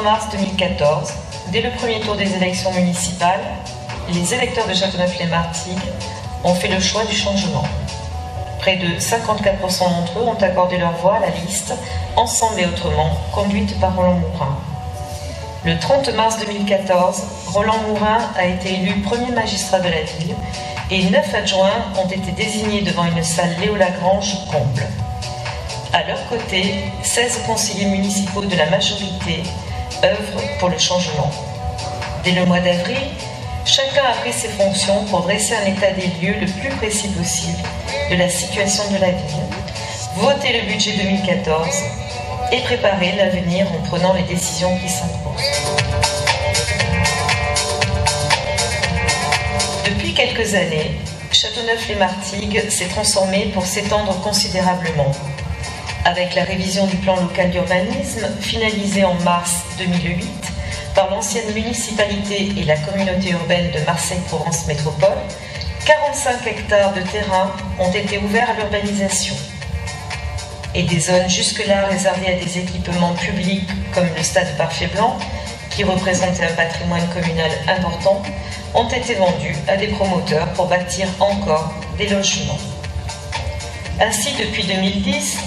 mars 2014, dès le premier tour des élections municipales, les électeurs de Châteauneuf-les-Martigues ont fait le choix du changement. Près de 54% d'entre eux ont accordé leur voix à la liste « Ensemble et autrement », conduite par Roland Mourin. Le 30 mars 2014, Roland Mourin a été élu premier magistrat de la ville et 9 adjoints ont été désignés devant une salle Léo Lagrange comble. À leur côté, 16 conseillers municipaux de la majorité œuvrent pour le changement. Dès le mois d'avril, chacun a pris ses fonctions pour dresser un état des lieux le plus précis possible de la situation de la ville, voter le budget 2014 et préparer l'avenir en prenant les décisions qui s'imposent. Depuis quelques années, Châteauneuf-les-Martigues s'est transformé pour s'étendre considérablement. Avec la révision du plan local d'urbanisme, finalisée en mars 2008 par l'ancienne municipalité et la communauté urbaine de Marseille-Provence Métropole, 45 hectares de terrain ont été ouverts à l'urbanisation. Et des zones jusque-là réservées à des équipements publics comme le stade Parfait-Blanc, qui représentait un patrimoine communal important, ont été vendues à des promoteurs pour bâtir encore des logements. Ainsi, depuis 2010,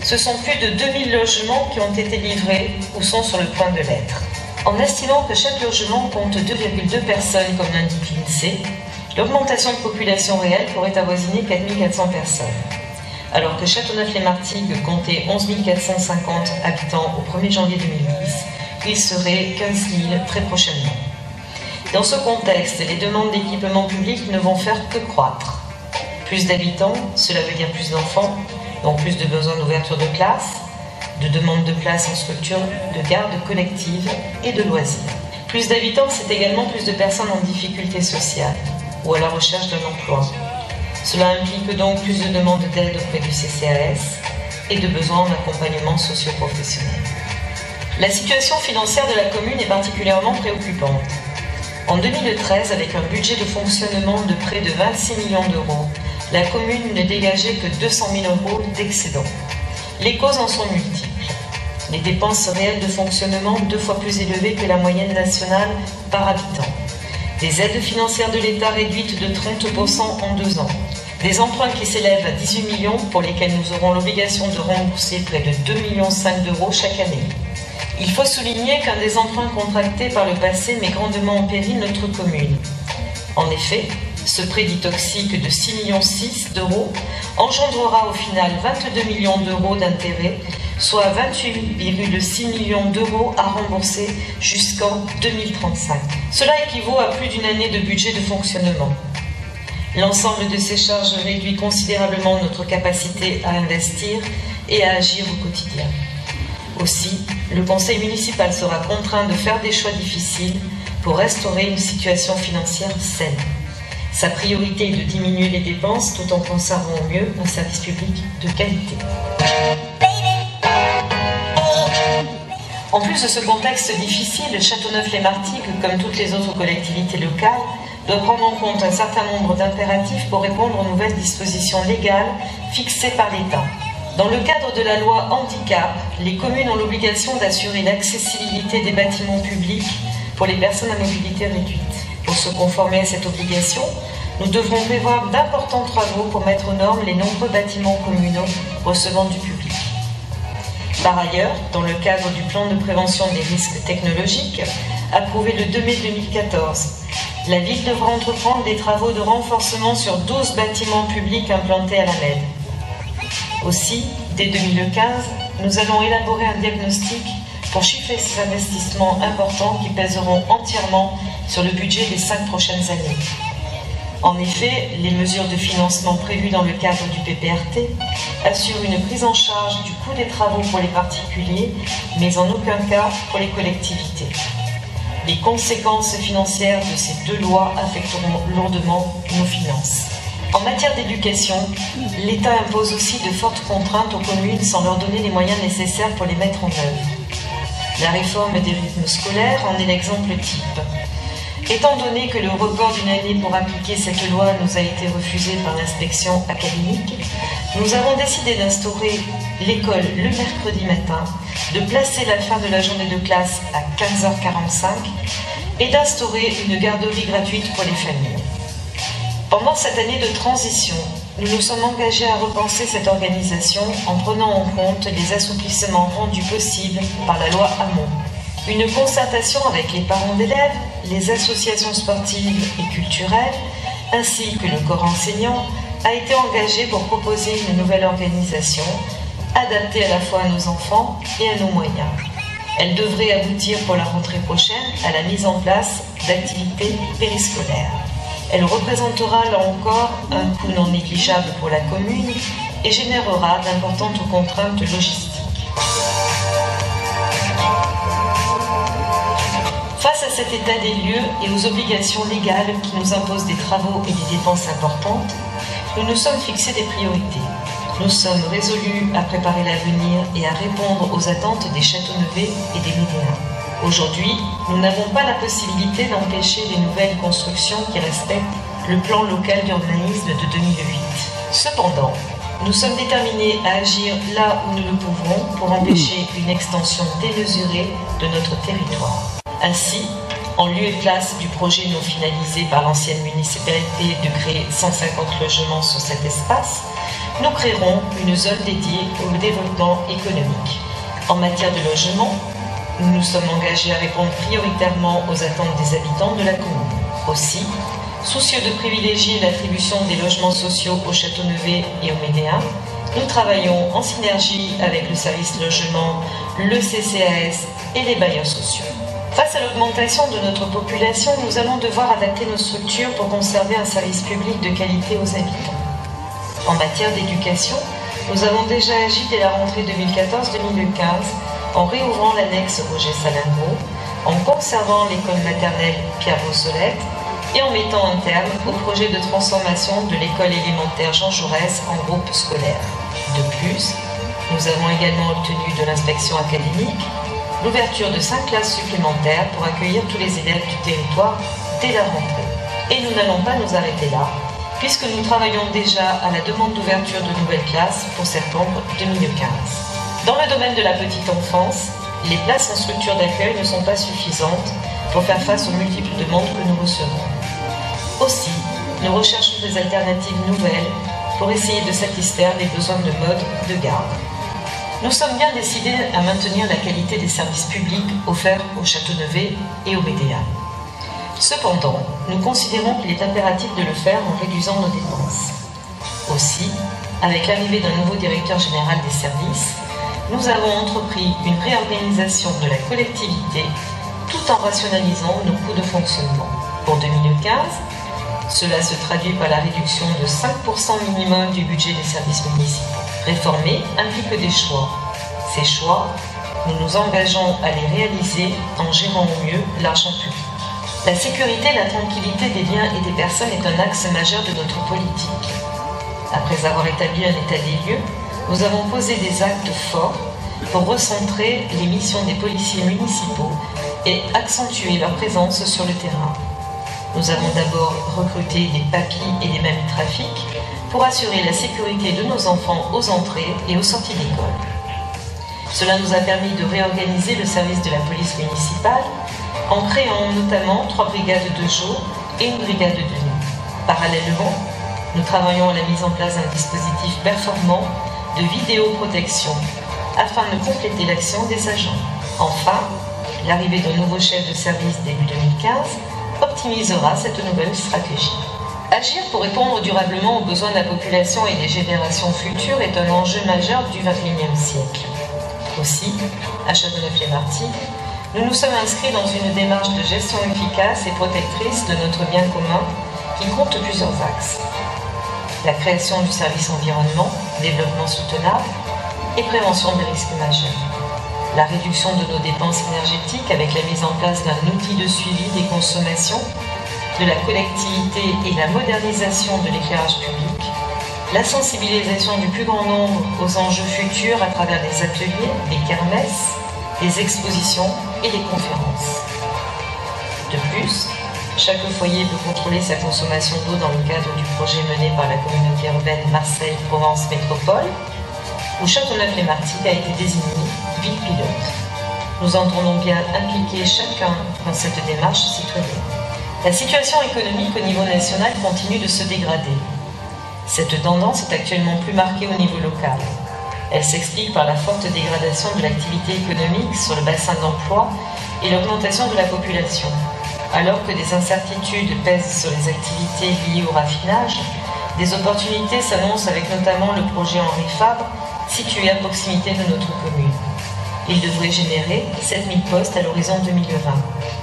ce sont plus de 2000 logements qui ont été livrés ou sont sur le point de l'être. En estimant que chaque logement compte 2,2 personnes comme l'indique l'INSEE, l'augmentation de population réelle pourrait avoisiner 4400 personnes. Alors que Châteauneuf-les-Martigues comptait 11 450 habitants au 1er janvier 2010, il serait 15 000 très prochainement. Dans ce contexte, les demandes d'équipements publics ne vont faire que croître. Plus d'habitants, cela veut dire plus d'enfants, donc plus de besoins d'ouverture de classes, de demandes de places en structure de garde collective et de loisirs. Plus d'habitants, c'est également plus de personnes en difficulté sociale ou à la recherche d'un emploi. Cela implique donc plus de demandes d'aide auprès du CCAS et de besoins en accompagnement socio-professionnel. La situation financière de la commune est particulièrement préoccupante. En 2013, avec un budget de fonctionnement de près de 26 millions d'euros, la commune ne dégageait que 200 000 euros d'excédent. Les causes en sont multiples. Les dépenses réelles de fonctionnement 2 fois plus élevées que la moyenne nationale par habitant. Des aides financières de l'État réduites de 30% en 2 ans. Des emprunts qui s'élèvent à 18 millions pour lesquels nous aurons l'obligation de rembourser près de 2,5 millions d'euros chaque année. Il faut souligner qu'un des emprunts contractés par le passé met grandement en péril notre commune. En effet, ce prêt dit toxique de 6,6 millions d'euros engendrera au final 22 millions d'euros d'intérêts, soit 28,6 millions d'euros à rembourser jusqu'en 2035. Cela équivaut à plus d'une année de budget de fonctionnement. L'ensemble de ces charges réduit considérablement notre capacité à investir et à agir au quotidien. Aussi, le conseil municipal sera contraint de faire des choix difficiles pour restaurer une situation financière saine. Sa priorité est de diminuer les dépenses tout en conservant au mieux un service public de qualité. En plus de ce contexte difficile, Châteauneuf-les-Martigues, comme toutes les autres collectivités locales, doit prendre en compte un certain nombre d'impératifs pour répondre aux nouvelles dispositions légales fixées par l'État. Dans le cadre de la loi handicap, les communes ont l'obligation d'assurer l'accessibilité des bâtiments publics pour les personnes à mobilité réduite. Pour se conformer à cette obligation, nous devrons prévoir d'importants travaux pour mettre aux normes les nombreux bâtiments communaux recevant du public. Par ailleurs, dans le cadre du plan de prévention des risques technologiques, approuvé le 2 mai 2014, la ville devra entreprendre des travaux de renforcement sur 12 bâtiments publics implantés à la MED. Aussi, dès 2015, nous allons élaborer un diagnostic pour chiffrer ces investissements importants qui pèseront entièrement sur le budget des 5 prochaines années. En effet, les mesures de financement prévues dans le cadre du PPRT assurent une prise en charge du coût des travaux pour les particuliers, mais en aucun cas pour les collectivités. Les conséquences financières de ces 2 lois affecteront lourdement nos finances. En matière d'éducation, l'État impose aussi de fortes contraintes aux communes sans leur donner les moyens nécessaires pour les mettre en œuvre. La réforme des rythmes scolaires en est l'exemple type. Étant donné que le report d'une année pour appliquer cette loi nous a été refusé par l'inspection académique, nous avons décidé d'instaurer l'école le mercredi matin, de placer la fin de la journée de classe à 15h45 et d'instaurer une garderie gratuite pour les familles. Pendant cette année de transition, nous nous sommes engagés à repenser cette organisation en prenant en compte les assouplissements rendus possibles par la loi Hamon. Une concertation avec les parents d'élèves, les associations sportives et culturelles, ainsi que le corps enseignant, a été engagée pour proposer une nouvelle organisation, adaptée à la fois à nos enfants et à nos moyens. Elle devrait aboutir pour la rentrée prochaine à la mise en place d'activités périscolaires. Elle représentera là encore un coût non négligeable pour la commune et générera d'importantes contraintes logistiques. Face à cet état des lieux et aux obligations légales qui nous imposent des travaux et des dépenses importantes, nous nous sommes fixés des priorités. Nous sommes résolus à préparer l'avenir et à répondre aux attentes des Châteauneuvais et des Médéens. Aujourd'hui, nous n'avons pas la possibilité d'empêcher les nouvelles constructions qui respectent le plan local d'urbanisme de 2008. Cependant, nous sommes déterminés à agir là où nous le pouvons pour empêcher une extension démesurée de notre territoire. Ainsi, en lieu et place du projet non finalisé par l'ancienne municipalité de créer 150 logements sur cet espace, nous créerons une zone dédiée au développement économique. En matière de logement, nous nous sommes engagés à répondre prioritairement aux attentes des habitants de la commune. Aussi, soucieux de privilégier l'attribution des logements sociaux aux Châteauneuvais et aux Médéens, nous travaillons en synergie avec le service logement, le CCAS et les bailleurs sociaux. Face à l'augmentation de notre population, nous allons devoir adapter nos structures pour conserver un service public de qualité aux habitants. En matière d'éducation, nous avons déjà agi dès la rentrée 2014-2015 en réouvrant l'annexe Roger Salingro, en conservant l'école maternelle Pierre Brossolette et en mettant un terme au projet de transformation de l'école élémentaire Jean Jaurès en groupe scolaire. De plus, nous avons également obtenu de l'inspection académique l'ouverture de 5 classes supplémentaires pour accueillir tous les élèves du territoire dès la rentrée. Et nous n'allons pas nous arrêter là, puisque nous travaillons déjà à la demande d'ouverture de nouvelles classes pour septembre 2015. Dans le domaine de la petite enfance, les places en structure d'accueil ne sont pas suffisantes pour faire face aux multiples demandes que nous recevons. Aussi, nous recherchons des alternatives nouvelles pour essayer de satisfaire les besoins de mode de garde. Nous sommes bien décidés à maintenir la qualité des services publics offerts aux Châteauneuvais et aux Médéens. Cependant, nous considérons qu'il est impératif de le faire en réduisant nos dépenses. Aussi, avec l'arrivée d'un nouveau directeur général des services, nous avons entrepris une réorganisation de la collectivité tout en rationalisant nos coûts de fonctionnement. Pour 2015, cela se traduit par la réduction de 5% minimum du budget des services municipaux. Réformer implique des choix. Ces choix, nous nous engageons à les réaliser en gérant au mieux l'argent public. La sécurité et la tranquillité des biens et des personnes est un axe majeur de notre politique. Après avoir établi un état des lieux, nous avons posé des actes forts pour recentrer les missions des policiers municipaux et accentuer leur présence sur le terrain. Nous avons d'abord recruté des papis et des mamies trafic pour assurer la sécurité de nos enfants aux entrées et aux sorties d'école. Cela nous a permis de réorganiser le service de la police municipale en créant notamment 3 brigades de jour et une brigade de nuit. Parallèlement, nous travaillons à la mise en place d'un dispositif performant de vidéoprotection afin de compléter l'action des agents. Enfin, l'arrivée d'un nouveau chef de service début 2015 optimisera cette nouvelle stratégie. Agir pour répondre durablement aux besoins de la population et des générations futures est un enjeu majeur du XXIe siècle. Aussi, à Châteauneuf-les-Martigues, nous nous sommes inscrits dans une démarche de gestion efficace et protectrice de notre bien commun qui compte plusieurs axes. La création du service environnement, développement soutenable et prévention des risques majeurs. La réduction de nos dépenses énergétiques avec la mise en place d'un outil de suivi des consommations, de la collectivité et la modernisation de l'éclairage public, la sensibilisation du plus grand nombre aux enjeux futurs à travers des ateliers, des kermesses, des expositions et des conférences. De plus, Chaque foyer peut contrôler sa consommation d'eau dans le cadre du projet mené par la communauté urbaine Marseille-Provence Métropole, où Châteauneuf-les-Martigues a été désigné ville pilote. Nous entendons bien impliquer chacun dans cette démarche citoyenne. La situation économique au niveau national continue de se dégrader. Cette tendance est actuellement plus marquée au niveau local. Elle s'explique par la forte dégradation de l'activité économique sur le bassin d'emploi et l'augmentation de la population. Alors que des incertitudes pèsent sur les activités liées au raffinage, des opportunités s'annoncent avec notamment le projet Henri Fabre, situé à proximité de notre commune. Il devrait générer 7000 postes à l'horizon 2020.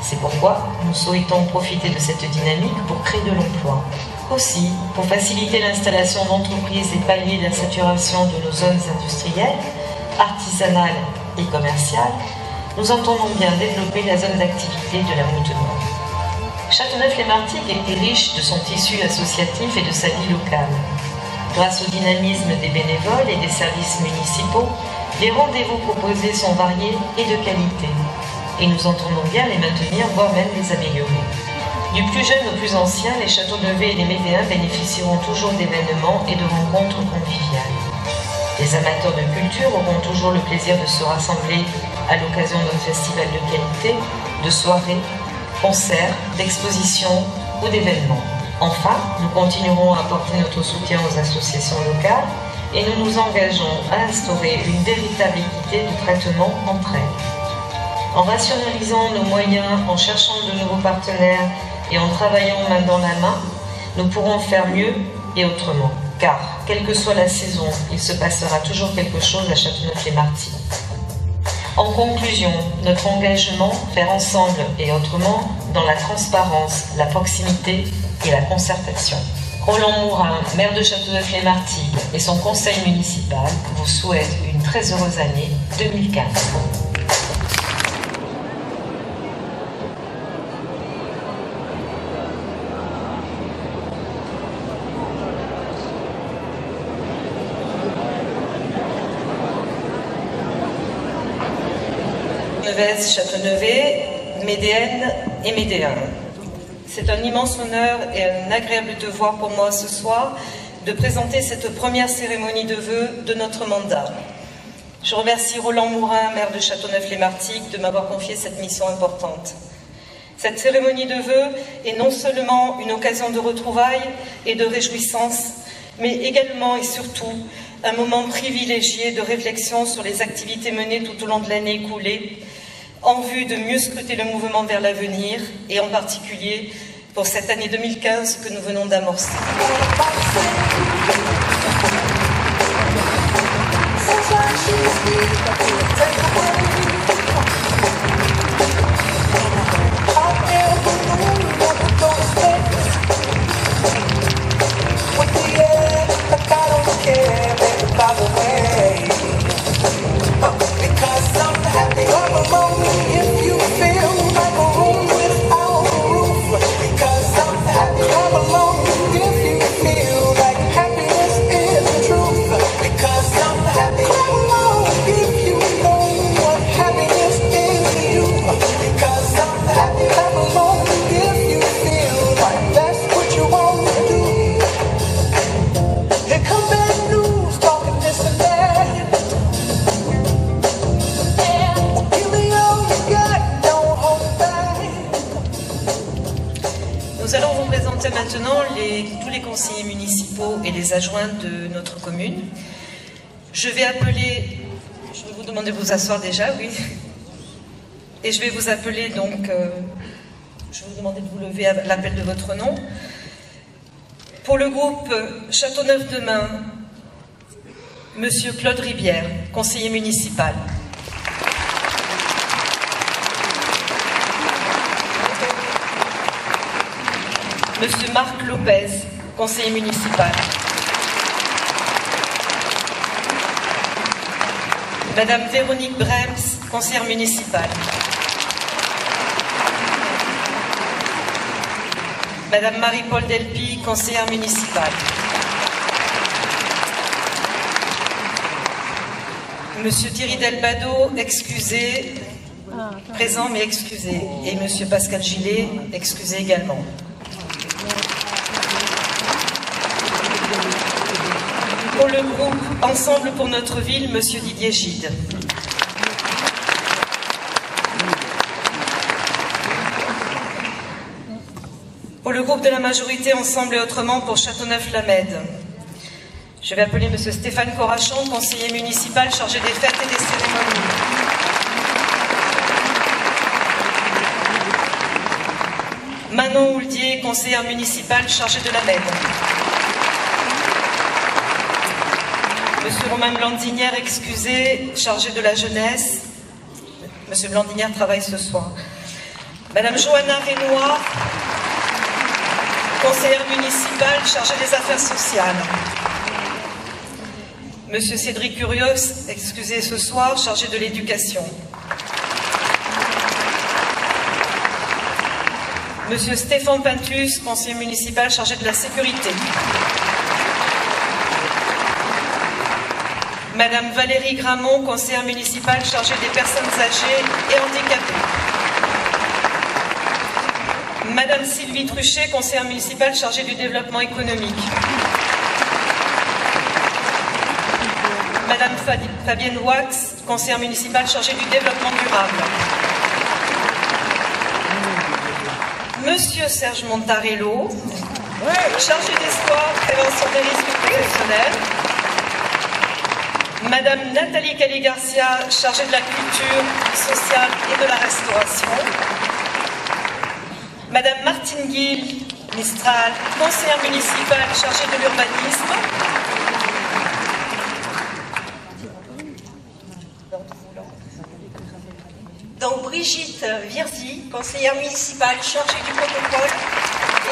C'est pourquoi nous souhaitons profiter de cette dynamique pour créer de l'emploi. Aussi, pour faciliter l'installation d'entreprises et pallier la saturation de nos zones industrielles, artisanales et commerciales, nous entendons bien développer la zone d'activité de la Moute Nord. Châteauneuf-les-Martigues est riche de son tissu associatif et de sa vie locale. Grâce au dynamisme des bénévoles et des services municipaux, les rendez-vous proposés sont variés et de qualité. Et nous entendons bien les maintenir, voire même les améliorer. Du plus jeune au plus ancien, les Châteauneuvais et les Médéens bénéficieront toujours d'événements et de rencontres conviviales. Les amateurs de culture auront toujours le plaisir de se rassembler à l'occasion d'un festival de qualité, de soirées, concerts, d'expositions ou d'événements. Enfin, nous continuerons à apporter notre soutien aux associations locales et nous nous engageons à instaurer une véritable équité de traitement entre elles. En rationalisant nos moyens, en cherchant de nouveaux partenaires et en travaillant main dans la main, nous pourrons faire mieux et autrement. Car, quelle que soit la saison, il se passera toujours quelque chose à Châteauneuf-les-Martigues. En conclusion, notre engagement, faire ensemble et autrement, dans la transparence, la proximité et la concertation. Roland Mourin, maire de Châteauneuf-les-Martigues et son conseil municipal vous souhaitent une très heureuse année 2015. Châteauneuvais, Médéennes et Médéens. C'est un immense honneur et un agréable devoir pour moi ce soir de présenter cette première cérémonie de vœux de notre mandat. Je remercie Roland Mourin, maire de Châteauneuf-les-Martigues, de m'avoir confié cette mission importante. Cette cérémonie de vœux est non seulement une occasion de retrouvailles et de réjouissance, mais également et surtout un moment privilégié de réflexion sur les activités menées tout au long de l'année écoulée, en vue de mieux scruter le mouvement vers l'avenir, et en particulier pour cette année 2015 que nous venons d'amorcer. Nous allons vous présenter maintenant tous les conseillers municipaux et les adjoints de notre commune. Je vais vous demander de vous asseoir déjà, oui. Et je vais vous appeler donc, je vais vous demander de vous lever à l'appel de votre nom. Pour le groupe Châteauneuf Demain, Monsieur Claude Rivière, conseiller municipal. Monsieur Marc Lopez, conseiller municipal. Madame Véronique Brems, conseillère municipale. Madame Marie-Paul Delpy, conseillère municipale. Monsieur Thierry Delbado, excusé. présent mais excusé. Et Monsieur Pascal Gillet, excusé également. Pour le groupe Ensemble pour notre ville, Monsieur Didier Gide. Pour le groupe de la majorité Ensemble et autrement pour Châteauneuf-Lamède, je vais appeler Monsieur Stéphane Corachon, conseiller municipal chargé des fêtes et des cérémonies. Manon Houldier, conseillère municipale chargée de Lamède. Monsieur Romain Blandinière, excusé, chargé de la jeunesse. Monsieur Blandinière travaille ce soir. Madame Johanna Renoir, conseillère municipale chargée des affaires sociales. Monsieur Cédric Curios, excusé ce soir, chargé de l'éducation. Monsieur Stéphane Pintus, conseiller municipal chargé de la sécurité. Madame Valérie Gramont, conseillère municipale chargée des personnes âgées et handicapées. Madame Sylvie Truchet, conseillère municipale chargée du développement économique. Madame Fabienne Wax, conseillère municipale chargée du développement durable. Monsieur Serge Montarello, chargé des sports, prévention des risques professionnels. Madame Nathalie Cali-Garcia, chargée de la culture, du social et de la restauration. Madame Martine Guil, Mistral, conseillère municipale chargée de l'urbanisme. Donc Brigitte Virzy, conseillère municipale chargée du protocole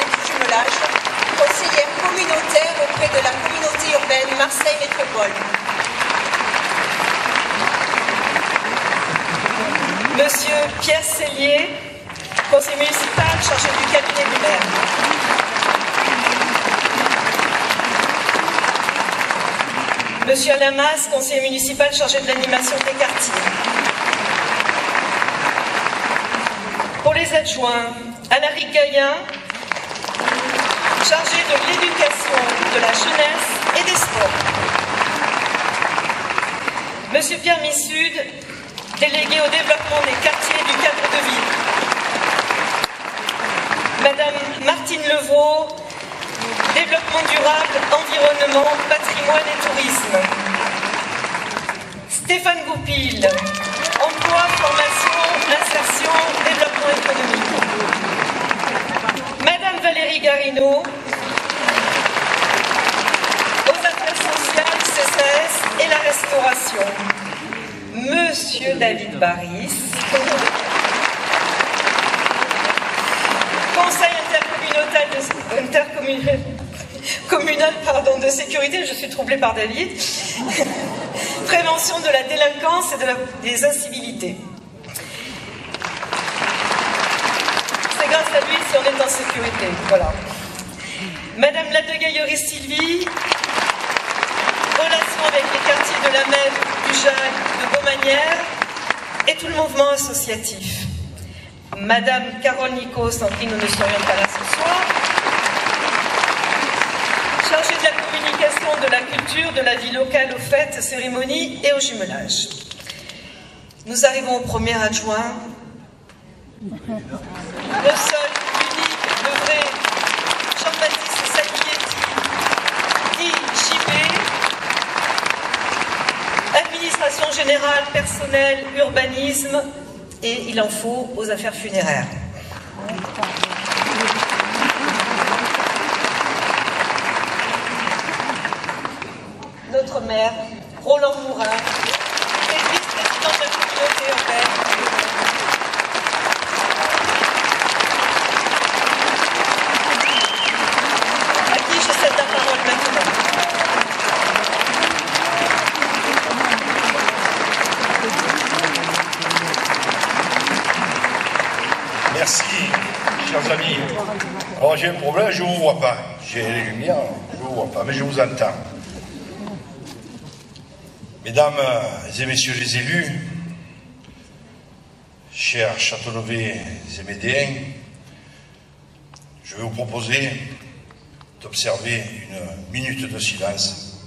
et du jumelage, conseillère communautaire auprès de la communauté urbaine Marseille Métropole. Monsieur Pierre Cellier, conseiller municipal chargé du cabinet du maire. Monsieur Alain Mas, conseiller municipal chargé de l'animation des quartiers. Pour les adjoints, Anna-Ric Gaillin, chargé de l'éducation, de la jeunesse et des sports. Monsieur Pierre Missud, délégué au développement des quartiers du cadre de vie. Madame Martine Levaux, développement durable, environnement, patrimoine et tourisme. Stéphane Goupil, emploi, formation, insertion, développement économique. Madame Valérie Garino, aux affaires sociales, CCAS et la restauration. Monsieur David Baris, conseil intercommunal de sécurité, je suis troublée par David, prévention de la délinquance et des incivilités. C'est grâce à lui si on est en sécurité, voilà. Madame Ladegaillerie Sylvie, relations avec les quartiers de la Mède, du Jacques, de Beaumanière et tout le mouvement associatif. Madame Carole Nico, sans qui nous ne serions pas là ce soir, chargée de la communication, de la culture, de la vie locale aux fêtes, cérémonies et au jumelage. Nous arrivons au premier adjoint, le seul, unique, le vrai, Jean-Baptiste Sacchietti, dit JB, administration générale, personnel, urbanisme, et il en faut aux affaires funéraires. Notre maire, Roland Mourin, est vice-président de la communauté urbaine. À qui je cède la parole maintenant. Merci, chers amis. Alors j'ai un problème, je ne vous vois pas. J'ai les lumières, je ne vous vois pas, mais je vous entends. Mesdames et messieurs les élus, Chers Châteauneuvais et Médéens, je vais vous proposer d'observer une minute de silence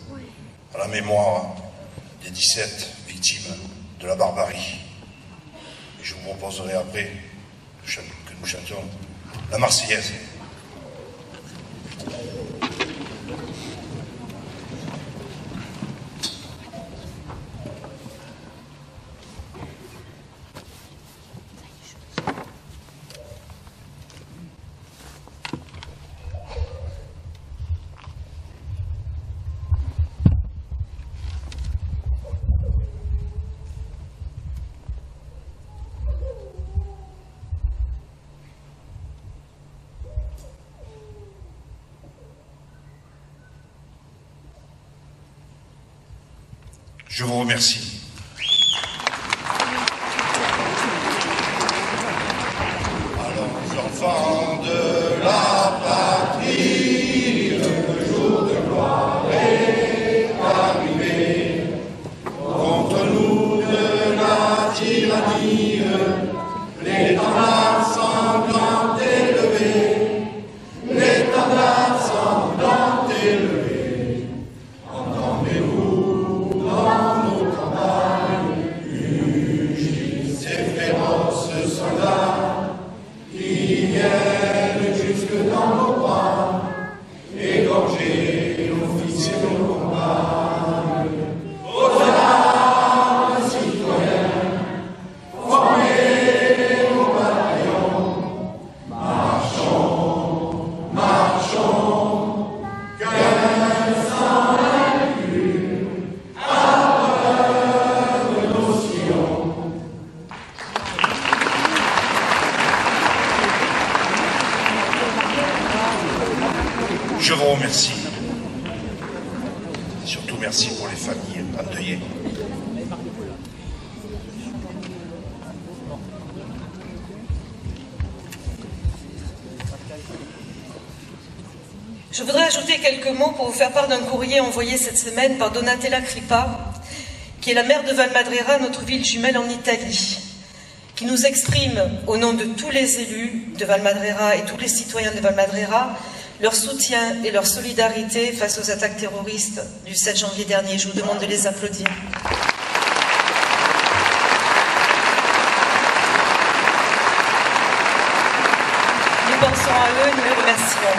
à la mémoire des 17 victimes de la barbarie. Et je vous proposerai après que nous chantions la Marseillaise. Je vous remercie. Alors, enfants de la patrie, le jour de gloire est arrivé. Contre nous de la tyrannie, l'étendard sanglant élevé, l'étendard sanglant élevé. Entendez-vous? Soldats qui viennent jusque dans nos bras, égorger l'officier de combat. Aux armes, citoyens, formez vos bataillons, marchons, marchons, qu'un sang inclus, à preuve nos sillons. Je vous remercie. Surtout merci pour les familles endeuillées. Je voudrais ajouter quelques mots pour vous faire part d'un courrier envoyé cette semaine par Donatella Crippa, qui est la maire de Valmadrera, notre ville jumelle en Italie, qui nous exprime, au nom de tous les élus de Valmadrera et tous les citoyens de Valmadrera, leur soutien et leur solidarité face aux attaques terroristes du 7 janvier dernier. Je vous demande de les applaudir. Nous pensons à eux, nous les remercions.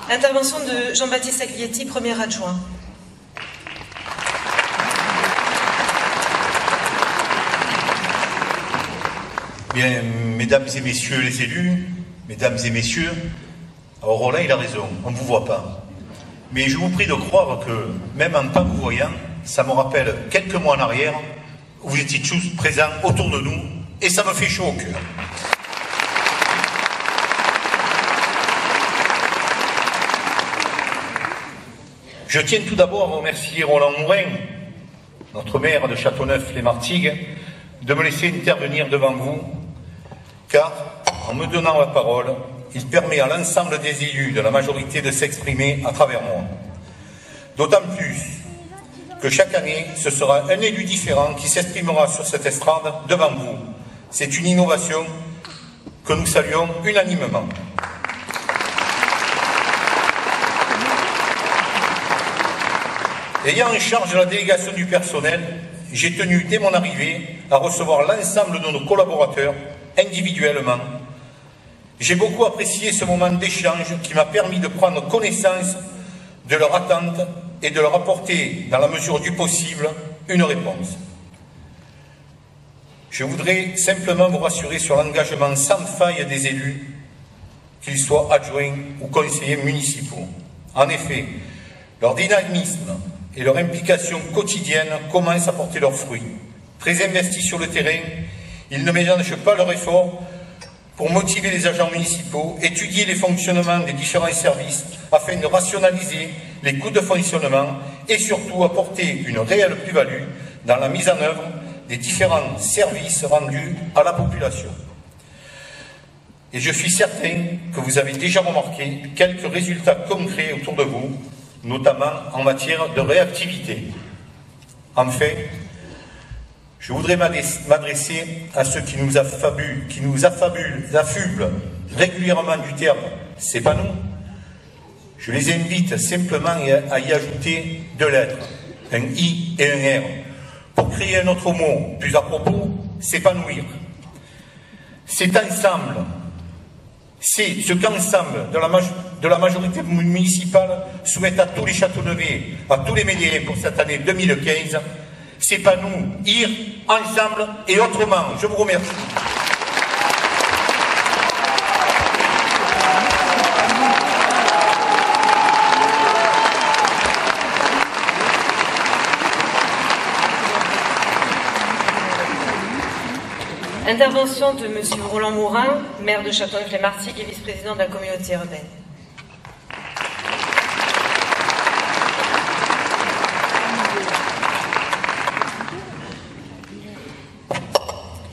Intervention de Jean-Baptiste Aglietti, premier adjoint. Bien, mesdames et messieurs les élus, mesdames et messieurs, alors Roland, il a raison, on ne vous voit pas. Mais je vous prie de croire que, même en tant que voyant, ça me rappelle quelques mois en arrière, où vous étiez tous présents autour de nous, et ça me fait chaud au cœur. Je tiens tout d'abord à remercier Roland Mourin, notre maire de Châteauneuf-les-Martigues, de me laisser intervenir devant vous, car, en me donnant la parole, il permet à l'ensemble des élus de la majorité de s'exprimer à travers moi. D'autant plus que chaque année, ce sera un élu différent qui s'exprimera sur cette estrade devant vous. C'est une innovation que nous saluons unanimement. Ayant en charge la délégation du personnel, j'ai tenu dès mon arrivée à recevoir l'ensemble de nos collaborateurs individuellement. J'ai beaucoup apprécié ce moment d'échange qui m'a permis de prendre connaissance de leurs attentes et de leur apporter, dans la mesure du possible, une réponse. Je voudrais simplement vous rassurer sur l'engagement sans faille des élus, qu'ils soient adjoints ou conseillers municipaux. En effet, leur dynamisme et leur implication quotidienne commencent à porter leurs fruits. Très investis sur le terrain, ils ne ménagent pas leurs efforts pour motiver les agents municipaux, étudier les fonctionnements des différents services afin de rationaliser les coûts de fonctionnement et surtout apporter une réelle plus-value dans la mise en œuvre des différents services rendus à la population. Et je suis certain que vous avez déjà remarqué quelques résultats concrets autour de vous, notamment en matière de réactivité. Enfin, Je voudrais m'adresser à ceux qui nous affublent régulièrement du terme « c'est pas nous ». Je les invite simplement à y ajouter deux lettres, un I et un R, pour créer un autre mot plus à propos, s'épanouir. C'est ensemble, c'est ce qu'ensemble de la majorité municipale souhaite à tous les Châteauneuvais, à tous les Médéens pour cette année 2015, c'est pas nous, ir ensemble et autrement. Je vous remercie. Intervention de M. Roland Mourin, maire de Châteauneuf-les-Martigues et vice-président de la communauté urbaine.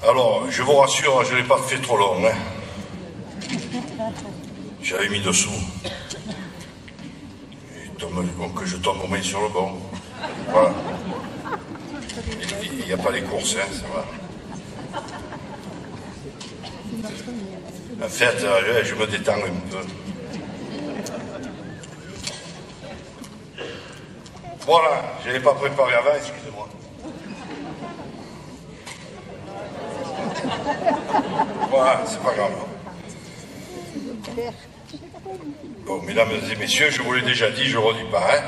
Alors, je vous rassure, je ne l'ai pas fait trop long. Hein. J'avais mis dessous. Que je tombe au moins sur le banc. Voilà. Il n'y a pas les courses, hein, ça va. En fait, je me détends un peu. Voilà, je ne l'ai pas préparé avant, excusez-moi. Voilà, c'est pas grave. Bon, mesdames et messieurs, je vous l'ai déjà dit, je ne redis pas. Hein.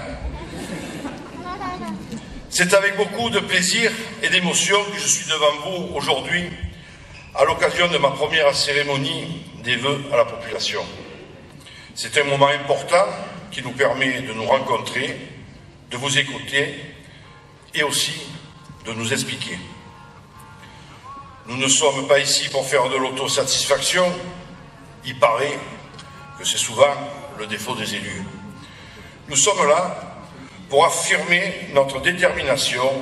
C'est avec beaucoup de plaisir et d'émotion que je suis devant vous aujourd'hui à l'occasion de ma première cérémonie des vœux à la population. C'est un moment important qui nous permet de nous rencontrer, de vous écouter et aussi de nous expliquer. Nous ne sommes pas ici pour faire de l'autosatisfaction. Il paraît que c'est souvent le défaut des élus. Nous sommes là pour affirmer notre détermination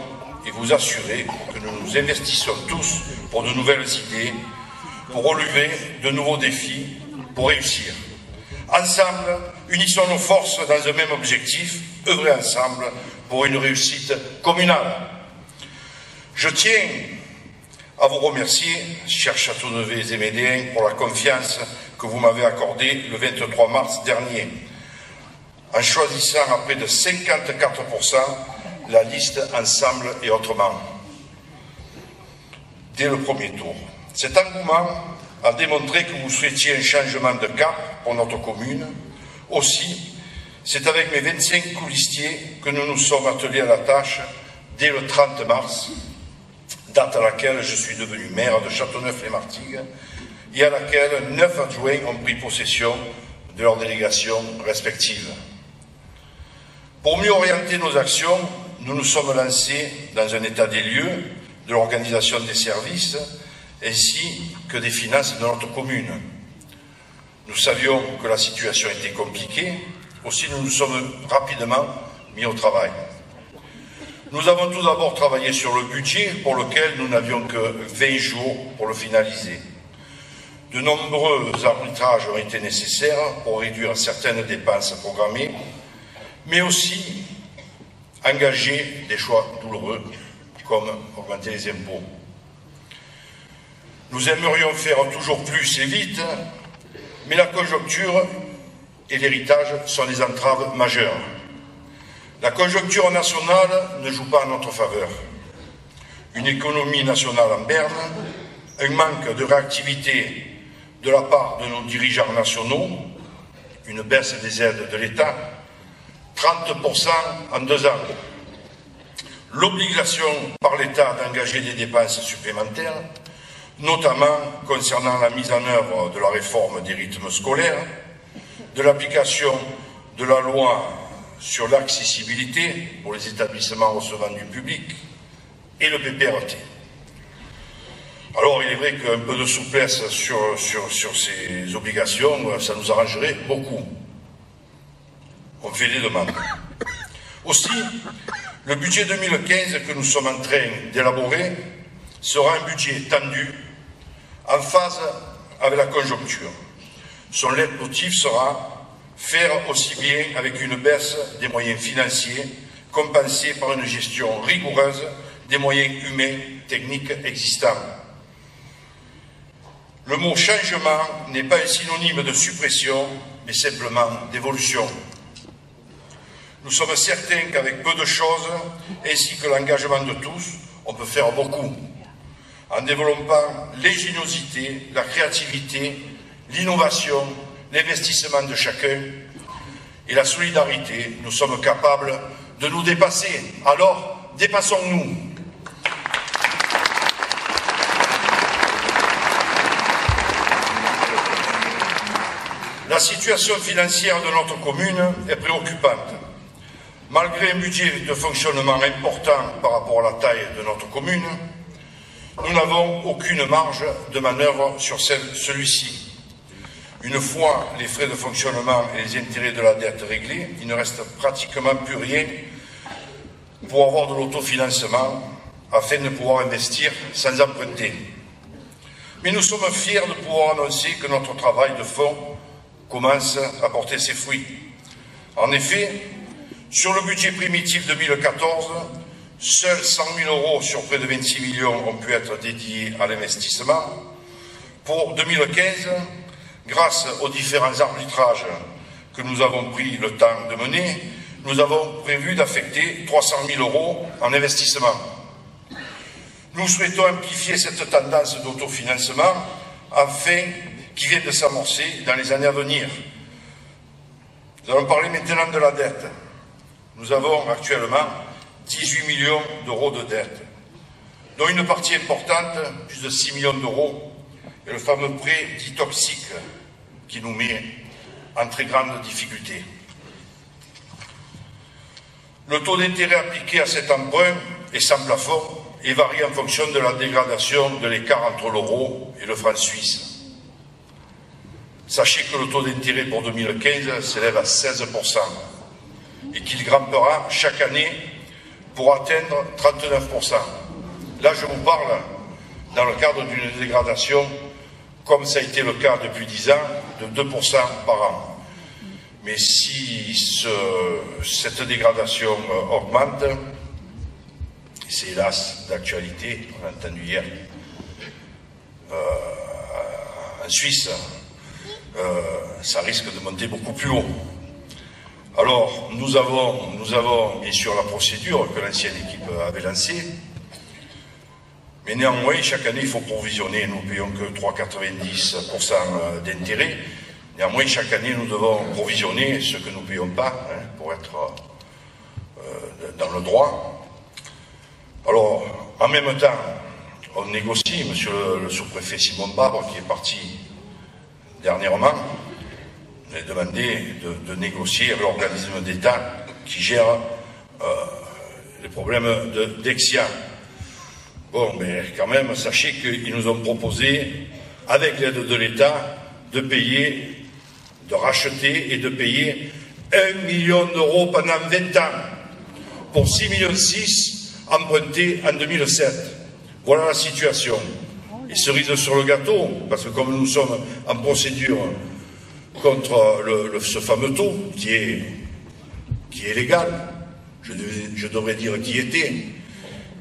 et vous assurer que nous nous investissons tous pour de nouvelles idées, pour relever de nouveaux défis, pour réussir. Ensemble, unissons nos forces dans un même objectif, œuvrer ensemble pour une réussite communale. Je tiens à vous remercier, chers Châteauneuvais et Médéens, pour la confiance que vous m'avez accordée le 23 mars dernier, en choisissant à près de 54% la liste Ensemble et Autrement, dès le premier tour. Cet engouement a démontré que vous souhaitiez un changement de cap pour notre commune. Aussi, c'est avec mes 25 colistiers que nous nous sommes attelés à la tâche dès le 30 mars, date à laquelle je suis devenu maire de Châteauneuf-les-Martigues et à laquelle 9 adjoints ont pris possession de leurs délégations respectives. Pour mieux orienter nos actions, nous nous sommes lancés dans un état des lieux de l'organisation des services ainsi que des finances de notre commune. Nous savions que la situation était compliquée, aussi nous nous sommes rapidement mis au travail. Nous avons tout d'abord travaillé sur le budget pour lequel nous n'avions que 20 jours pour le finaliser. De nombreux arbitrages ont été nécessaires pour réduire certaines dépenses programmées, mais aussi engager des choix douloureux comme augmenter les impôts. Nous aimerions faire toujours plus et vite, mais la conjoncture et l'héritage sont des entraves majeures. La conjoncture nationale ne joue pas en notre faveur. Une économie nationale en berne, un manque de réactivité de la part de nos dirigeants nationaux, une baisse des aides de l'État, 30% en 2 ans, l'obligation par l'État d'engager des dépenses supplémentaires, notamment concernant la mise en œuvre de la réforme des rythmes scolaires, de l'application de la loi sur l'accessibilité pour les établissements recevant du public et le PPRT. Alors il est vrai qu'un peu de souplesse sur ces obligations, ça nous arrangerait beaucoup. On fait des demandes. Aussi, le budget 2015 que nous sommes en train d'élaborer sera un budget tendu, en phase avec la conjoncture. Son leitmotiv sera faire aussi bien avec une baisse des moyens financiers, compensée par une gestion rigoureuse des moyens humains, techniques existants. Le mot changement n'est pas un synonyme de suppression, mais simplement d'évolution. Nous sommes certains qu'avec peu de choses, ainsi que l'engagement de tous, on peut faire beaucoup. En développant l'ingéniosité, la créativité, l'innovation, l'investissement de chacun et la solidarité, nous sommes capables de nous dépasser. Alors, dépassons-nous. La situation financière de notre commune est préoccupante. Malgré un budget de fonctionnement important par rapport à la taille de notre commune, nous n'avons aucune marge de manœuvre sur celui-ci. Une fois les frais de fonctionnement et les intérêts de la dette réglés, il ne reste pratiquement plus rien pour avoir de l'autofinancement afin de pouvoir investir sans emprunter. Mais nous sommes fiers de pouvoir annoncer que notre travail de fond commence à porter ses fruits. En effet, sur le budget primitif 2014, seuls 100 000 € sur près de 26 millions ont pu être dédiés à l'investissement. Pour 2015, grâce aux différents arbitrages que nous avons pris le temps de mener, nous avons prévu d'affecter 300 000 € en investissement. Nous souhaitons amplifier cette tendance d'autofinancement qui vient de s'amorcer dans les années à venir. Nous allons parler maintenant de la dette. Nous avons actuellement 18 millions d'euros de dette, dont une partie importante, plus de 6 millions d'euros, est le fameux prêt dit toxique qui nous met en très grande difficulté. Le taux d'intérêt appliqué à cet emprunt est sans plafond et varie en fonction de la dégradation de l'écart entre l'euro et le franc suisse. Sachez que le taux d'intérêt pour 2015 s'élève à 16% et qu'il grimpera chaque année pour atteindre 39%. Là, je vous parle dans le cadre d'une dégradation, comme ça a été le cas depuis 10 ans, de 2% par an. Mais si cette dégradation augmente, c'est hélas d'actualité, on l'a entendu hier, en Suisse, ça risque de monter beaucoup plus haut. Alors, nous avons bien sûr la procédure que l'ancienne équipe avait lancée, mais néanmoins, chaque année, il faut provisionner. Nous ne payons que 3,90% d'intérêt. Néanmoins, chaque année, nous devons provisionner ce que nous ne payons pas, pour être dans le droit. Alors, en même temps, on négocie, monsieur le sous-préfet Simon Barre, qui est parti dernièrement, on a demandé de négocier avec l'organisme d'État qui gère les problèmes de Dexia. Bon, mais quand même, sachez qu'ils nous ont proposé, avec l'aide de l'État, de payer, de racheter et de payer 1 million d'euros pendant 20 ans, pour 6,6 millions empruntés en 2007. Voilà la situation. Et cerise sur le gâteau, parce que comme nous sommes en procédure contre ce fameux taux, qui est légal, je devrais dire qui était,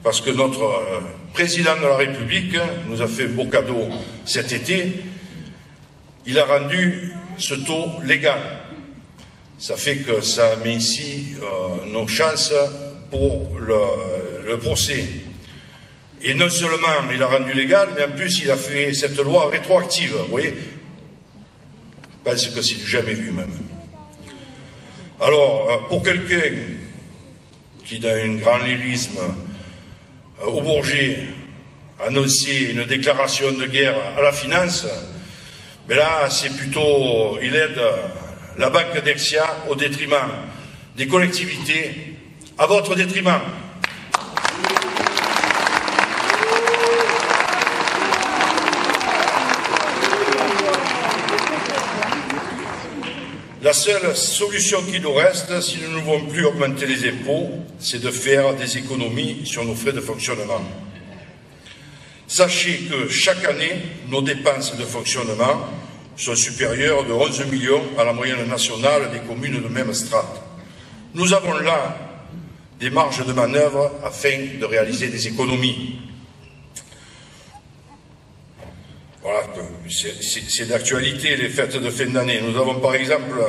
parce que notre président de la République nous a fait un beau cadeau cet été, il a rendu ce taux légal. Ça fait que ça met ici nos chances pour le procès. Et non seulement il a rendu légal, mais en plus il a fait cette loi rétroactive, vous voyez. Je pense que c'est du jamais vu même. Alors, pour quelqu'un qui, dans un grand lyrisme, au Bourget, annonçait une déclaration de guerre à la finance, mais là, c'est plutôt, il aide la banque Dexia au détriment des collectivités, à votre détriment. La seule solution qui nous reste, si nous ne voulons plus augmenter les impôts, c'est de faire des économies sur nos frais de fonctionnement. Sachez que chaque année, nos dépenses de fonctionnement sont supérieures de 11 millions à la moyenne nationale des communes de même strate. Nous avons là des marges de manœuvre afin de réaliser des économies. Voilà, c'est d'actualité les fêtes de fin d'année. Nous avons par exemple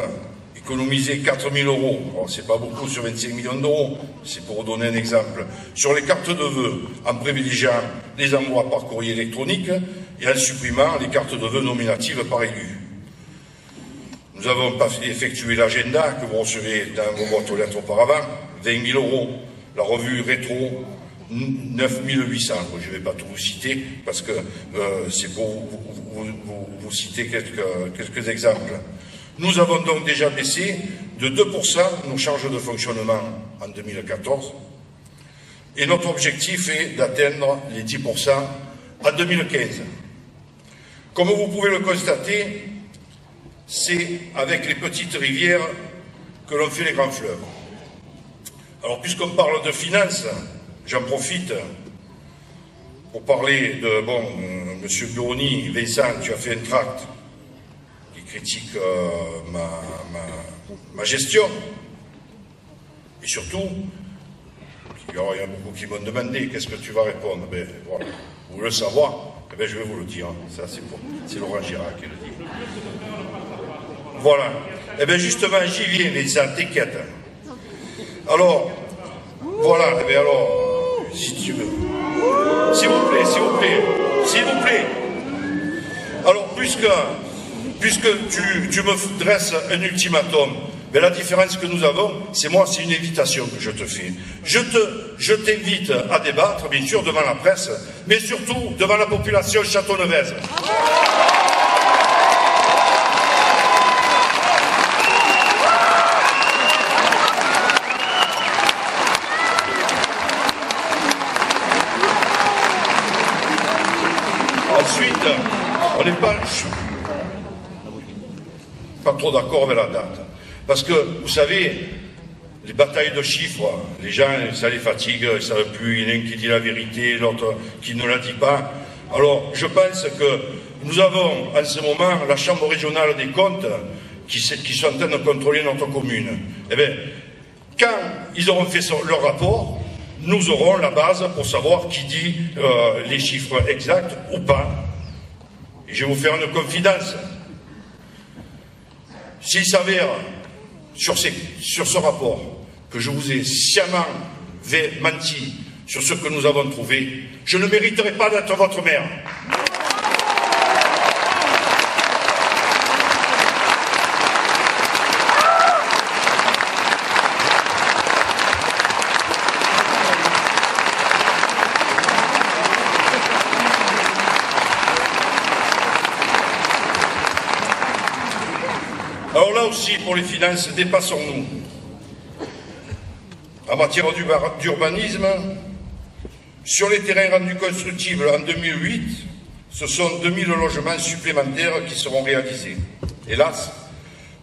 économisé 4 000 €. C'est pas beaucoup sur 25 millions d'euros, c'est pour donner un exemple. Sur les cartes de vœux, en privilégiant les envois par courrier électronique et en supprimant les cartes de vœux nominatives par élu. Nous avons effectué l'agenda que vous recevez dans vos boîtes aux lettres auparavant, 20 000 €. La revue rétro, 9 800. Je ne vais pas tout vous citer parce que c'est pour vous citer quelques exemples. Nous avons donc déjà baissé de 2% nos charges de fonctionnement en 2014 et notre objectif est d'atteindre les 10% en 2015. Comme vous pouvez le constater, c'est avec les petites rivières que l'on fait les grands fleuves. Alors puisqu'on parle de finances, j'en profite pour parler de, Monsieur Buroni, Vincent, tu as fait un tract qui critique ma gestion. Et surtout, il y en a beaucoup qui m'ont demandé, qu'est-ce que tu vas répondre? Ben voilà, vous voulez le savoir? Eh bien, je vais vous le dire, ça c'est Laurent Girard qui le dit. Voilà, eh bien justement, j'y viens, Vincent, t'inquiète. Alors, voilà, eh bien alors, si tu veux. S'il vous plaît, s'il vous plaît, s'il vous plaît. Alors, puisque tu me dresses un ultimatum, mais la différence que nous avons, c'est une invitation que je te fais. Je t'invite à débattre, bien sûr, devant la presse, mais surtout devant la population châteaunevaise. Ensuite, on n'est pas trop d'accord avec la date. Parce que, vous savez, les batailles de chiffres, les gens, ça les fatigue, ils ne savent plus, il y en a un qui dit la vérité, l'autre qui ne la dit pas. Alors, je pense que nous avons, en ce moment, la Chambre régionale des comptes qui sont en train de contrôler notre commune. Eh bien, quand ils auront fait leur rapport, nous aurons la base pour savoir qui dit les chiffres exacts ou pas. Et je vais vous faire une confidence. S'il s'avère sur ce rapport que je vous ai sciemment menti sur ce que nous avons trouvé, je ne mériterai pas d'être votre maire. Alors là aussi, pour les finances, dépassons-nous. En matière d'urbanisme, sur les terrains rendus constructibles en 2008, ce sont 2000 logements supplémentaires qui seront réalisés. Hélas,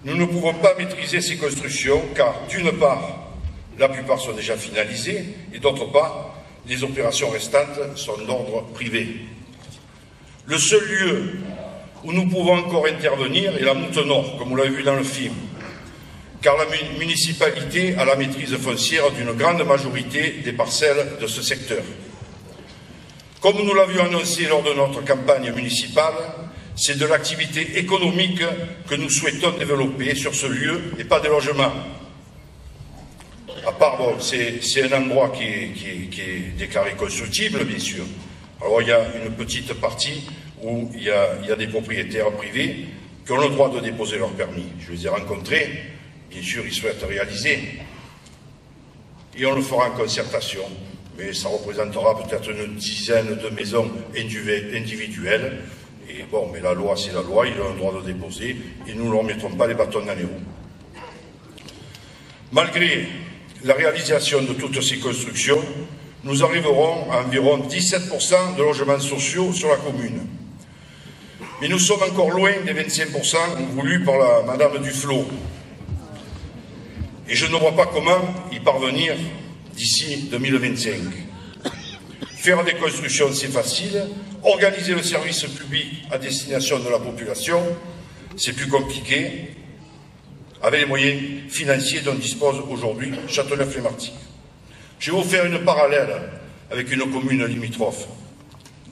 nous ne pouvons pas maîtriser ces constructions car, d'une part, la plupart sont déjà finalisées et d'autre part, les opérations restantes sont d'ordre privé. Le seul lieu où nous pouvons encore intervenir est la Moute Nord, comme vous l'avez vu dans le film, car la municipalité a la maîtrise foncière d'une grande majorité des parcelles de ce secteur. Comme nous l'avions annoncé lors de notre campagne municipale, c'est de l'activité économique que nous souhaitons développer sur ce lieu et pas des logements. À part, c'est un endroit qui est déclaré constructible, bien sûr. Alors il y a une petite partie où il y a des propriétaires privés qui ont le droit de déposer leur permis. Je les ai rencontrés, bien sûr ils souhaitent réaliser. Et on le fera en concertation, mais ça représentera peut-être une dizaine de maisons individuelles. Et bon, mais la loi c'est la loi, ils ont le droit de déposer, et nous ne leur mettrons pas les bâtons dans les roues. Malgré la réalisation de toutes ces constructions, nous arriverons à environ 17% de logements sociaux sur la commune. Mais nous sommes encore loin des 25% voulus par la Madame Duflot. Et je ne vois pas comment y parvenir d'ici 2025. Faire des constructions, c'est facile. Organiser le service public à destination de la population, c'est plus compliqué, avec les moyens financiers dont dispose aujourd'hui Châteauneuf-les-Martigues. Je vais vous faire une parallèle avec une commune limitrophe,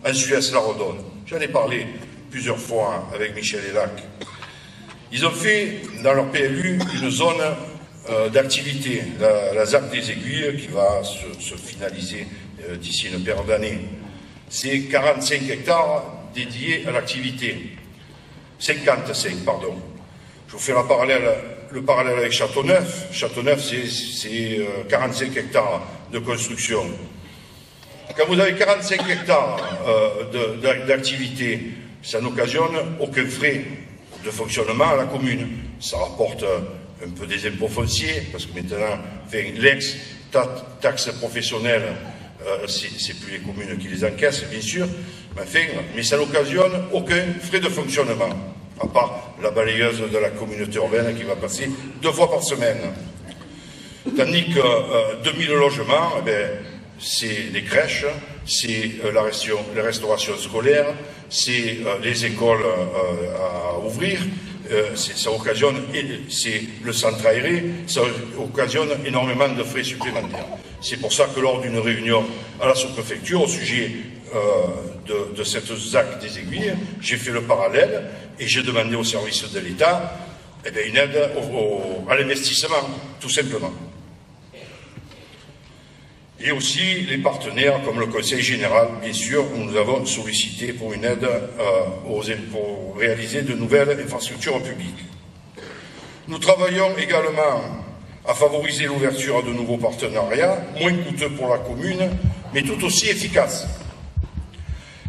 en Suez-la-Redonne. J'en ai parlé plusieurs fois avec Michel Elac. Ils ont fait dans leur PLU une zone d'activité, la ZAC des Aiguilles, qui va se finaliser d'ici une paire d'années. C'est 45 hectares dédiés à l'activité. 55, pardon. Je vous fais le parallèle avec Châteauneuf. Châteauneuf, c'est 45 hectares de construction. Quand vous avez 45 hectares d'activité, ça n'occasionne aucun frais de fonctionnement à la commune. Ça rapporte un peu des impôts fonciers, parce que maintenant, l'ex-taxe professionnelle, c'est plus les communes qui les encaissent, bien sûr, mais ça n'occasionne aucun frais de fonctionnement, à part la balayeuse de la communauté urbaine qui va passer 2 fois par semaine. Tandis que 2000 logements, c'est les crèches, c'est la restauration scolaire, c'est les écoles à ouvrir, ça occasionne, c'est le centre aéré, ça occasionne énormément de frais supplémentaires. C'est pour ça que lors d'une réunion à la sous-préfecture au sujet de cette ZAC des Aiguilles, j'ai fait le parallèle et j'ai demandé au service de l'État une aide à l'investissement, tout simplement. Et aussi les partenaires comme le Conseil général, bien sûr, où nous avons sollicité pour une aide pour réaliser de nouvelles infrastructures publiques. Nous travaillons également à favoriser l'ouverture de nouveaux partenariats, moins coûteux pour la commune, mais tout aussi efficaces.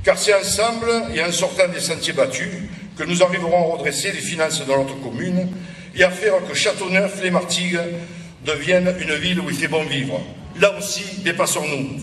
Car c'est ensemble et en sortant des sentiers battus que nous arriverons à redresser les finances de notre commune et à faire que Châteauneuf-les-Martigues devienne une ville où il fait bon vivre. Là aussi, dépassons-nous.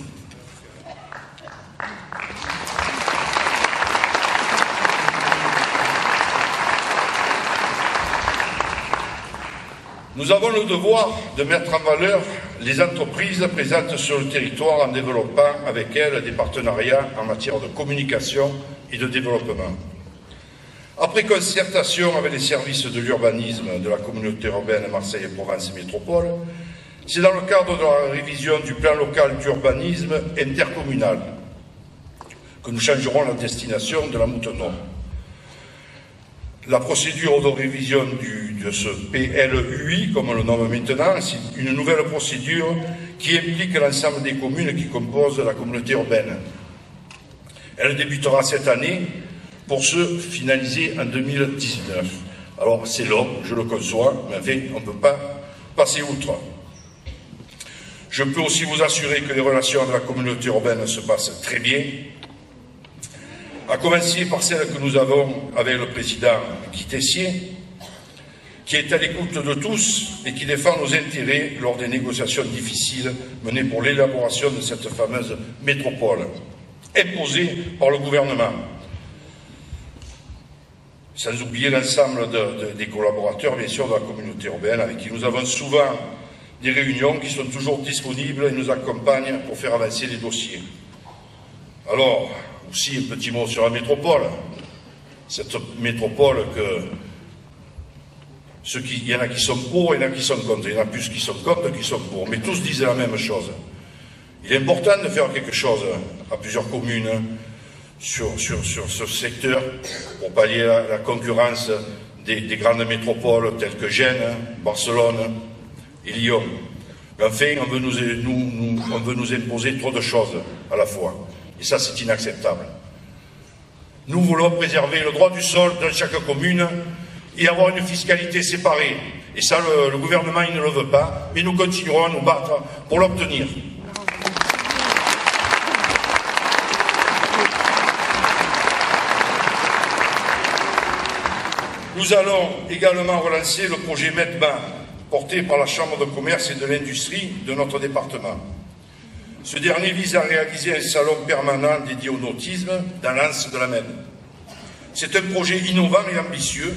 Nous avons le devoir de mettre en valeur les entreprises présentes sur le territoire en développant avec elles des partenariats en matière de communication et de développement. Après concertation avec les services de l'urbanisme de la communauté urbaine Marseille-Provence Métropole, c'est dans le cadre de la révision du plan local d'urbanisme intercommunal que nous changerons la destination de la Moutenon. La procédure de révision de ce PLUI, comme on le nomme maintenant, c'est une nouvelle procédure qui implique l'ensemble des communes qui composent la communauté urbaine. Elle débutera cette année pour se finaliser en 2019. Alors c'est long, je le conçois, mais enfin, on ne peut pas passer outre. Je peux aussi vous assurer que les relations avec la communauté urbaine se passent très bien, à commencer par celle que nous avons avec le président Guy Tessier, qui est à l'écoute de tous et qui défend nos intérêts lors des négociations difficiles menées pour l'élaboration de cette fameuse métropole, imposée par le gouvernement. Sans oublier l'ensemble des collaborateurs, bien sûr, de la communauté urbaine, avec qui nous avons souvent des réunions qui sont toujours disponibles et nous accompagnent pour faire avancer les dossiers. Alors, aussi un petit mot sur la métropole. Cette métropole il y en a qui sont pour, il y en a qui sont contre. Il y en a plus qui sont contre que qui sont pour. Mais tous disent la même chose. Il est important de faire quelque chose à plusieurs communes sur ce secteur pour pallier la concurrence des grandes métropoles telles que Gênes, Barcelone et Lyon. Mais enfin, on veut nous imposer trop de choses à la fois. Et ça, c'est inacceptable. Nous voulons préserver le droit du sol dans chaque commune et avoir une fiscalité séparée. Et ça, le gouvernement, il ne le veut pas, mais nous continuerons à nous battre pour l'obtenir. Nous allons également relancer le projet MEDBAN, porté par la Chambre de commerce et de l'industrie de notre département. Ce dernier vise à réaliser un salon permanent dédié au nautisme dans l'anse de la Maine. C'est un projet innovant et ambitieux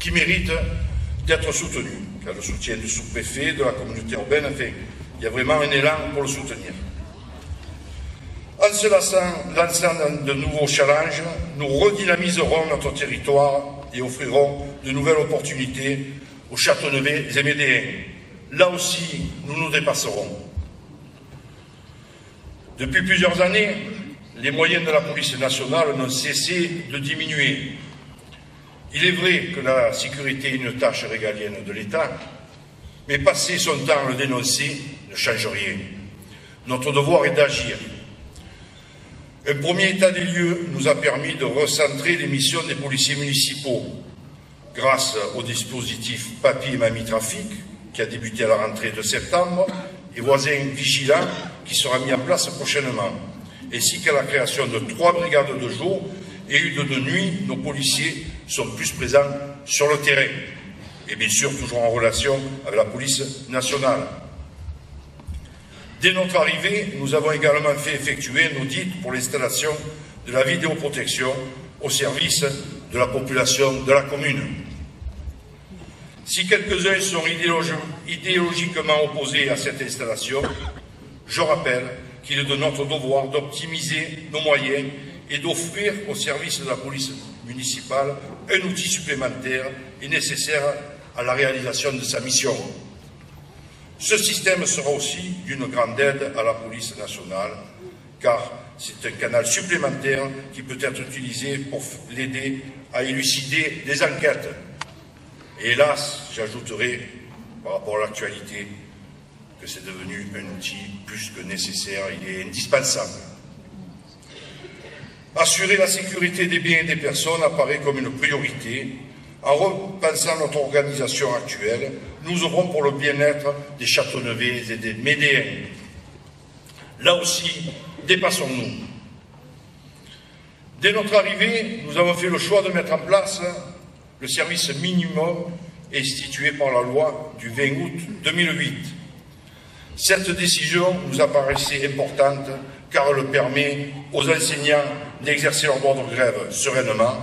qui mérite d'être soutenu. Il y a le soutien du sous-préfet, de la communauté urbaine, enfin, il y a vraiment un élan pour le soutenir. En se lançant dans de nouveaux challenges, nous redynamiserons notre territoire et offrirons de nouvelles opportunités aux Châteauneuvais et Médéens. Là aussi, nous nous dépasserons. Depuis plusieurs années, les moyens de la police nationale n'ont cessé de diminuer. Il est vrai que la sécurité est une tâche régalienne de l'État, mais passer son temps à le dénoncer ne change rien. Notre devoir est d'agir. Un premier état des lieux nous a permis de recentrer les missions des policiers municipaux grâce au dispositif Papy et Mamie Trafic qui a débuté à la rentrée de septembre et Voisins Vigilants qui sera mis en place prochainement, ainsi qu'à la création de 3 brigades de jour et une de nuit. Nos policiers sont plus présents sur le terrain et bien sûr toujours en relation avec la police nationale. Dès notre arrivée, nous avons également fait effectuer un audit pour l'installation de la vidéoprotection au service de la population de la commune. Si quelques-uns sont idéologiquement opposés à cette installation, je rappelle qu'il est de notre devoir d'optimiser nos moyens et d'offrir au service de la police municipale un outil supplémentaire et nécessaire à la réalisation de sa mission. Ce système sera aussi d'une grande aide à la police nationale, car c'est un canal supplémentaire qui peut être utilisé pour l'aider à élucider des enquêtes. Et hélas, j'ajouterai, par rapport à l'actualité, que c'est devenu un outil plus que nécessaire, il est indispensable. Assurer la sécurité des biens et des personnes apparaît comme une priorité. En repensant notre organisation actuelle, nous œuvrons pour le bien-être des Châteauneuvais et des Médéens. Là aussi, dépassons-nous. Dès notre arrivée, nous avons fait le choix de mettre en place le service minimum institué par la loi du 20 août 2008. Cette décision nous apparaissait importante car elle permet aux enseignants d'exercer leur droit de grève sereinement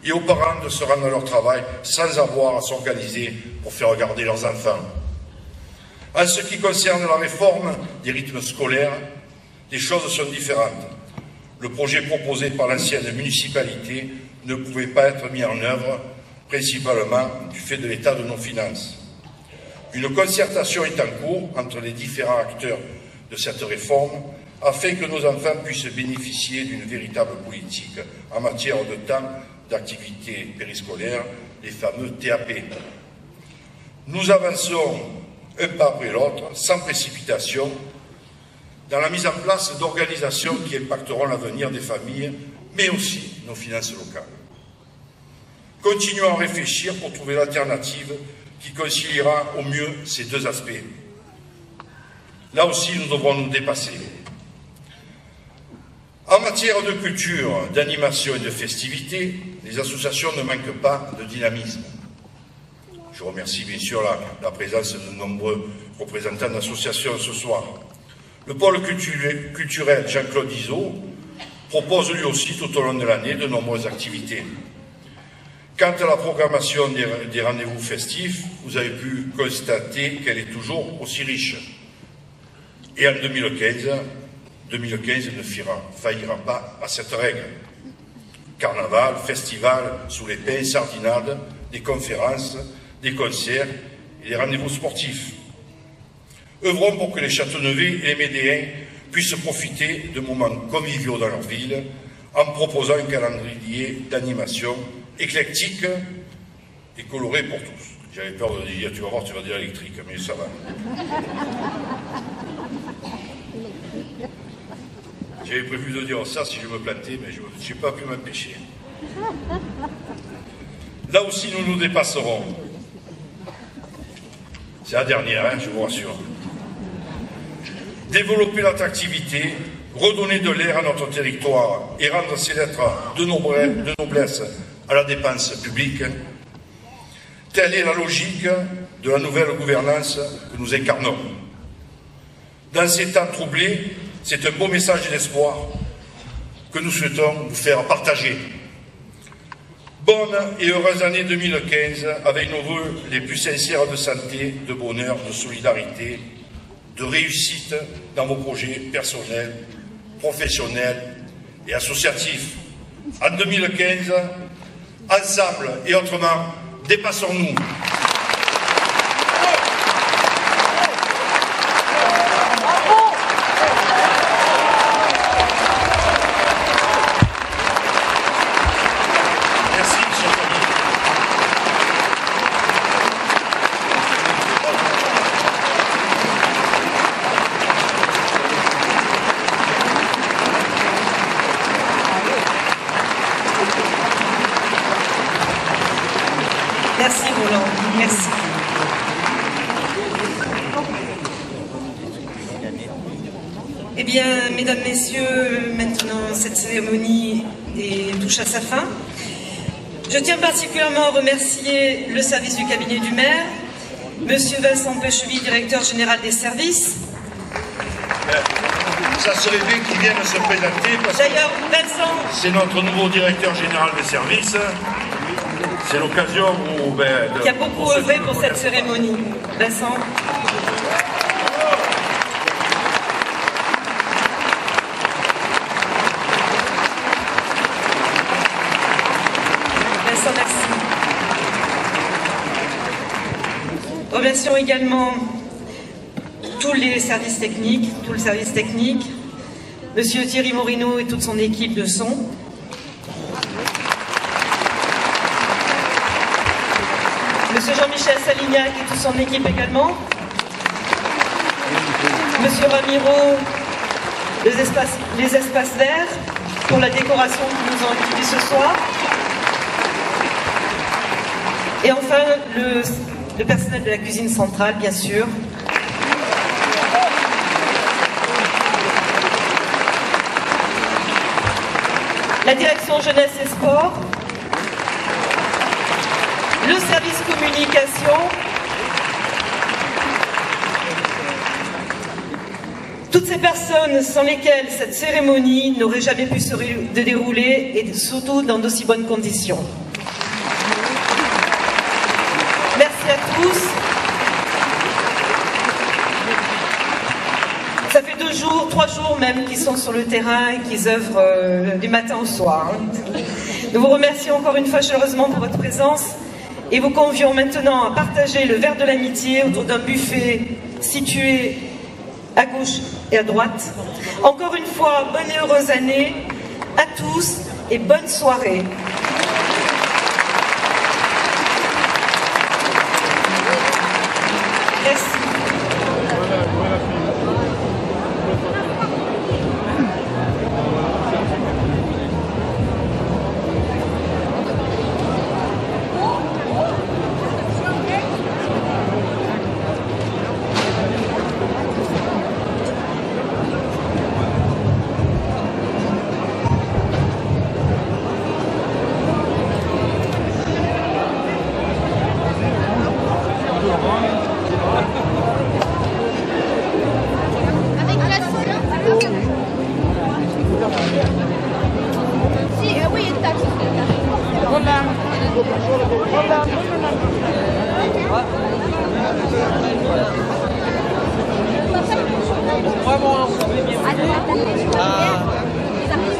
et aux parents de se rendre à leur travail sans avoir à s'organiser pour faire garder leurs enfants. En ce qui concerne la réforme des rythmes scolaires, les choses sont différentes. Le projet proposé par l'ancienne municipalité ne pouvait pas être mis en œuvre, principalement du fait de l'état de nos finances. Une concertation est en cours entre les différents acteurs de cette réforme afin que nos enfants puissent bénéficier d'une véritable politique en matière de temps d'activité périscolaire, les fameux TAP. Nous avançons un pas après l'autre, sans précipitation, dans la mise en place d'organisations qui impacteront l'avenir des familles, mais aussi nos finances locales. Continuons à réfléchir pour trouver l'alternative qui conciliera au mieux ces deux aspects. Là aussi, nous devrons nous dépasser. En matière de culture, d'animation et de festivité, les associations ne manquent pas de dynamisme. Je remercie bien sûr la présence de nombreux représentants d'associations ce soir. Le pôle culturel Jean-Claude Izot propose lui aussi tout au long de l'année de nombreuses activités. Quant à la programmation des rendez-vous festifs, vous avez pu constater qu'elle est toujours aussi riche. Et en 2015 ne faillira pas à cette règle. Carnaval, festival, sous les pins, sardinades, des conférences, des concerts et des rendez-vous sportifs. Œuvrons pour que les Châteauneuvais et les Médéens puissent profiter de moments conviviaux dans leur ville en proposant un calendrier d'animation éclectique et coloré pour tous. J'avais peur de dire, tu vas voir, tu vas dire électrique, mais ça va. J'avais prévu de dire ça si je me plantais, mais je n'ai pas pu m'empêcher. Là aussi, nous nous dépasserons. C'est la dernière, hein, je vous rassure. Développer l'attractivité, redonner de l'air à notre territoire et rendre ses lettres de noblesse à la dépense publique. Telle est la logique de la nouvelle gouvernance que nous incarnons. Dans ces temps troublés, c'est un beau message d'espoir que nous souhaitons vous faire partager. Bonne et heureuse année 2015 avec nos vœux les plus sincères de santé, de bonheur, de solidarité, de réussite dans vos projets personnels, professionnels et associatifs. En 2015, ensemble et autrement, dépassons-nous. Merci. Eh bien, mesdames, messieurs, maintenant cette cérémonie touche à sa fin. Je tiens particulièrement à remercier le service du cabinet du maire, Monsieur Vincent Pecheville, directeur général des services. Ça serait bien qu'il vienne se présenter parce que d'ailleurs, Vincent, c'est notre nouveau directeur général des services. C'est l'occasion où... qui a beaucoup œuvré pour cette cérémonie. Vincent. Vincent, merci. Remercions également tous les services techniques, tout le service technique, Monsieur Thierry Morino et toute son équipe de son. Monsieur Jean-Michel Salignac et toute son équipe également. Monsieur Ramiro, les espaces verts, pour la décoration qui nous ont équipés ce soir. Et enfin, le personnel de la cuisine centrale, bien sûr. La direction jeunesse et sport, le service communication, toutes ces personnes sans lesquelles cette cérémonie n'aurait jamais pu se dérouler et surtout dans d'aussi bonnes conditions. Merci à tous. Ça fait 2 jours, 3 jours même qu'ils sont sur le terrain et qu'ils œuvrent du matin au soir. Nous vous remercions encore une fois chaleureusement pour votre présence et vous convions maintenant à partager le verre de l'amitié autour d'un buffet situé à gauche et à droite. Encore une fois, bonne et heureuse année à tous et bonne soirée. Merci. Vraiment.